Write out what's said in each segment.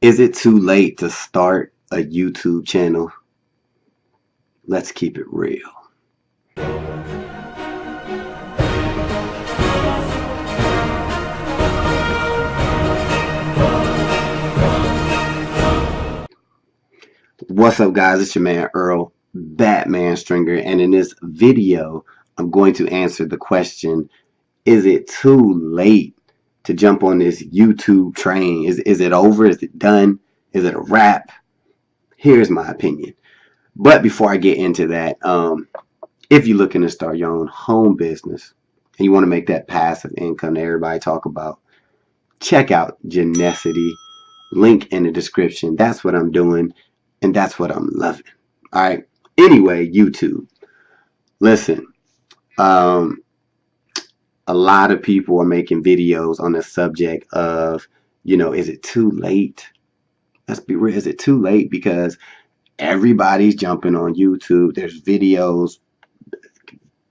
Is it too late to start a YouTube channel? Let's keep it real. What's up, guys? It's your man Earl, Batman Stringer, and in this video, I'm going to answer the question, is it too late to jump on this YouTube train? Is it over? Is it done? Is it a wrap? Here's my opinion. But before I get into that, if you're looking to start your own home business and you want to make that passive income that everybody talk about, check out Genesity. Link in the description. That's what I'm doing, and that's what I'm loving. All right. Anyway, YouTube. Listen, a lot of people are making videos on the subject of, is it too late? Let's be real. Is it too late? Because everybody's jumping on YouTube. There's videos,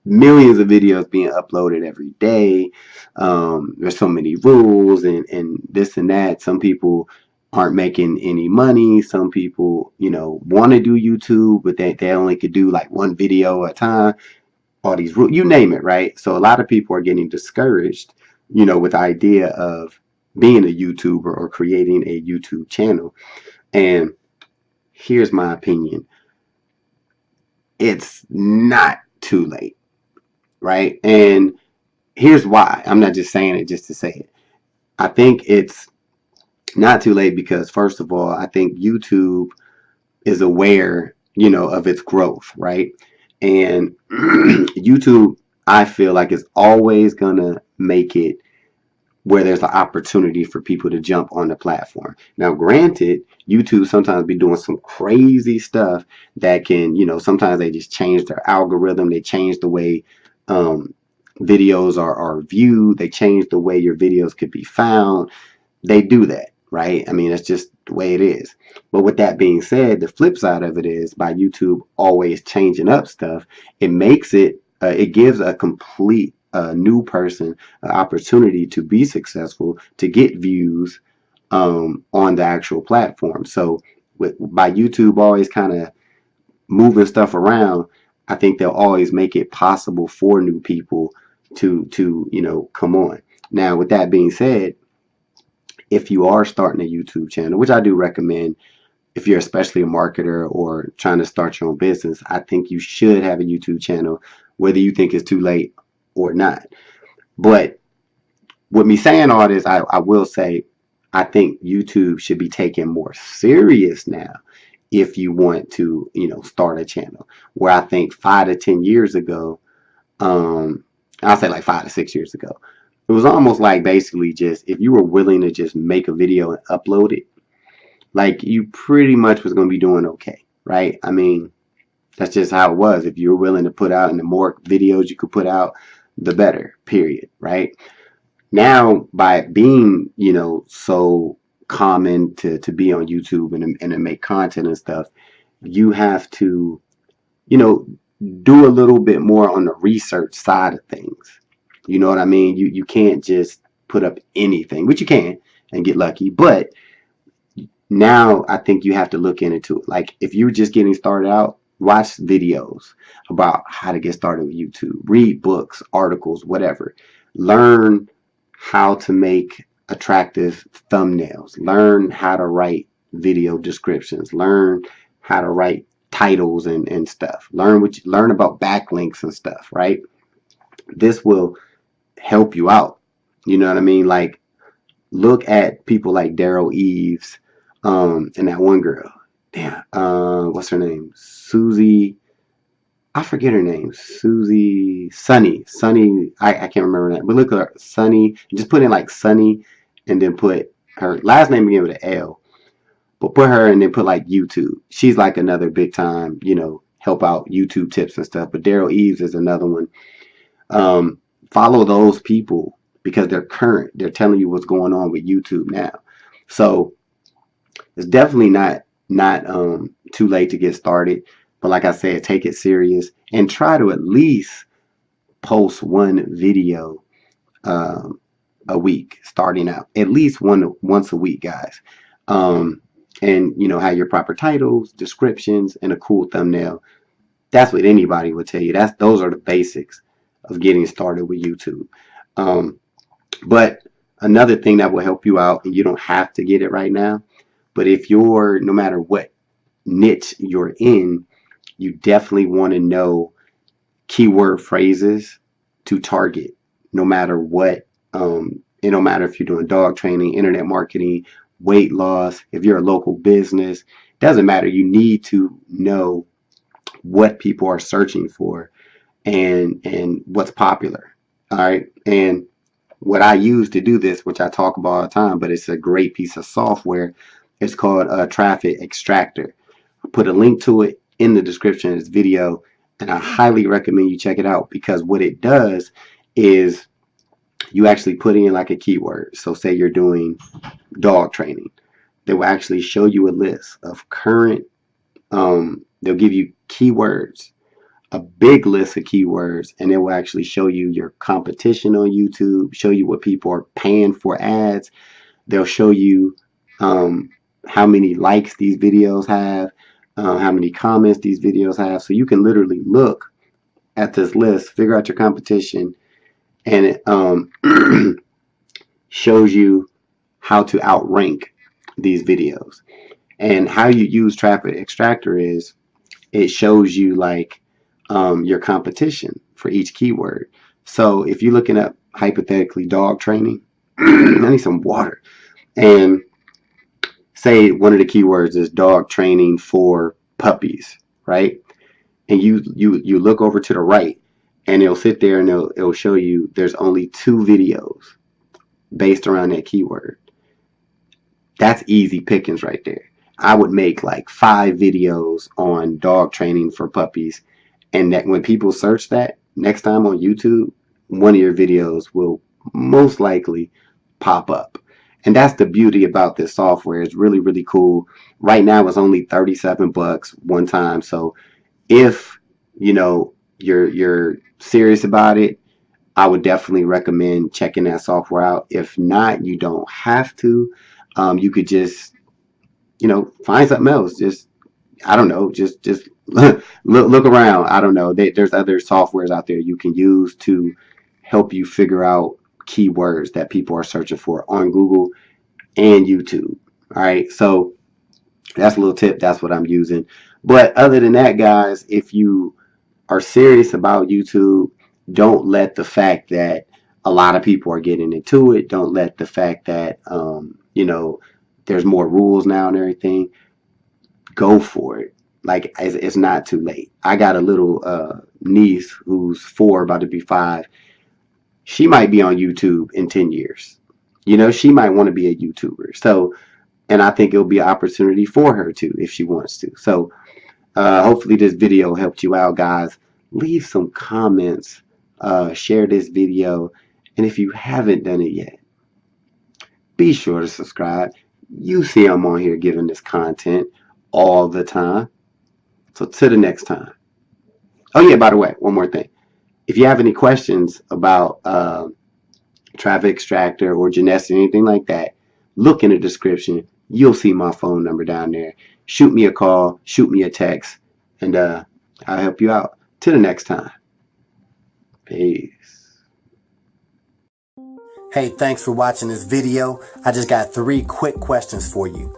millions of videos being uploaded every day. There's so many rules and this and that. Some people aren't making any money. Some people, want to do YouTube, but they only could do like one video at a time. All these rules, you name it, right? So a lot of people are getting discouraged, with the idea of being a YouTuber or creating a YouTube channel. And here's my opinion. It's not too late, right? And here's why. I'm not just saying it just to say it. I think it's not too late because, first of all, I think YouTube is aware, of its growth, right? And YouTube, I feel like, is always gonna make it where there's an opportunity for people to jump on the platform. Now, granted, YouTube sometimes be doing some crazy stuff that can, sometimes they just change their algorithm. They change the way videos are viewed. They change the way your videos could be found. They do that, right? I mean, it's just the way it is. But with that being said, the flip side of it is, by YouTube always changing up stuff, it makes it, it gives a complete new person an opportunity to be successful, to get views on the actual platform. So by YouTube always kind of moving stuff around, I think they'll always make it possible for new people to come on. Now, with that being said, if you are starting a YouTube channel, which I do recommend, if you're especially a marketer or trying to start your own business, I think you should have a YouTube channel, whether you think it's too late or not. But with me saying all this, I will say I think YouTube should be taken more serious now if you want to, start a channel. Where I think 5 to 10 years ago, I'll say like 5 to 6 years ago, it was almost like basically just if you were willing to just make a video and upload it, like you pretty much was going to be doing okay, right? I mean, that's just how it was. If you were willing to put out, and the more videos you could put out, the better, period, right? Now, by being, so common to be on YouTube and to make content and stuff, you have to, do a little bit more on the research side of things. You know what I mean? You can't just put up anything, which you can and get lucky. But now I think you have to look into it. Like if you're just getting started out, watch videos about how to get started with YouTube. Read books, articles, whatever. Learn how to make attractive thumbnails. Learn how to write video descriptions. Learn how to write titles and stuff. Learn about backlinks and stuff, right? This will help you out. You know what I mean? Like, look at people like Daryl Eves, and that one girl. Damn, what's her name? Susie. I forget her name. Sunny. I can't remember that. But look at her, Sunny. Just put in like Sunny, and then put her last name again with an L. But put her and then put like YouTube. She's like another big time, help out YouTube tips and stuff. But Daryl Eves is another one. Follow those people because they're current. They're telling you what's going on with YouTube now. So it's definitely not too late to get started. But like I said, take it serious and try to at least post one video a week starting out. At least once a week, guys. and have your proper titles, descriptions, and a cool thumbnail. That's what anybody would tell you. Those are the basics of getting started with YouTube. But another thing that will help you out, and you don't have to get it right now, but if you're, no matter what niche you're in, you definitely want to know keyword phrases to target, no matter what. It don't matter if you're doing dog training, internet marketing, weight loss, if you're a local business, doesn't matter. You need to know what people are searching for and what's popular. All right. And what I use to do this, which I talk about all the time, but it's a great piece of software. It's called Traffic Xtractor. I'll put a link to it in the description of this video, and I highly recommend you check it out, because what it does is you actually put in like a keyword. So say you're doing dog training, they will actually show you a list of current, they'll give you keywords, a big list of keywords, and it will actually show you your competition on YouTube, show you what people are paying for ads. They'll show you how many likes these videos have, how many comments these videos have. So you can literally look at this list, figure out your competition, and it shows you how to outrank these videos. And how you use Traffic Xtractor is it shows you like your competition for each keyword. So if you're looking up hypothetically dog training, I need some water, and say one of the keywords is dog training for puppies, right? And you look over to the right, and it'll sit there and it'll show you there's only 2 videos based around that keyword. That's easy pickings right there. I would make like 5 videos on dog training for puppies, and that when people search that next time on YouTube, one of your videos will most likely pop up. And that's the beauty about this software. It's really, really cool. Right now it's only $37 one time. So if you're serious about it, I would definitely recommend checking that software out. If not, you don't have to. You could just find something else. Just, I don't know, just look around. I don't know. There's other softwares out there you can use to help you figure out keywords that people are searching for on Google and YouTube. All right. So that's a little tip. That's what I'm using. But other than that, guys, if you are serious about YouTube, don't let the fact that a lot of people are getting into it, don't let the fact that, there's more rules now and everything, go for it. Like, it's not too late. I got a little niece who's 4, about to be 5. She might be on YouTube in 10 years. She might want to be a YouTuber. So, and I think it'll be an opportunity for her to, if she wants to. So, hopefully this video helped you out, guys. Leave some comments, share this video, and if you haven't done it yet, be sure to subscribe. You see I'm on here giving this content all the time. So till the next time. Oh yeah, by the way, one more thing. If you have any questions about Traffic Xtractor or Genesis or anything like that, look in the description. You'll see my phone number down there. Shoot me a call, shoot me a text, and I'll help you out. Till the next time. Peace. Hey, thanks for watching this video. I just got 3 quick questions for you.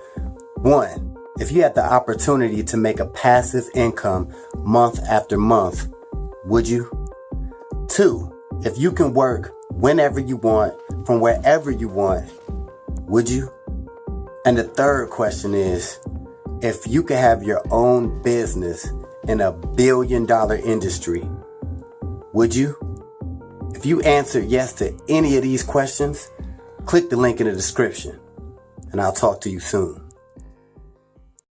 1, if you had the opportunity to make a passive income month after month, would you? 2, if you can work whenever you want, from wherever you want, would you? And the 3rd question is, if you could have your own business in a billion-dollar industry, would you? If you answered yes to any of these questions, click the link in the description, and I'll talk to you soon.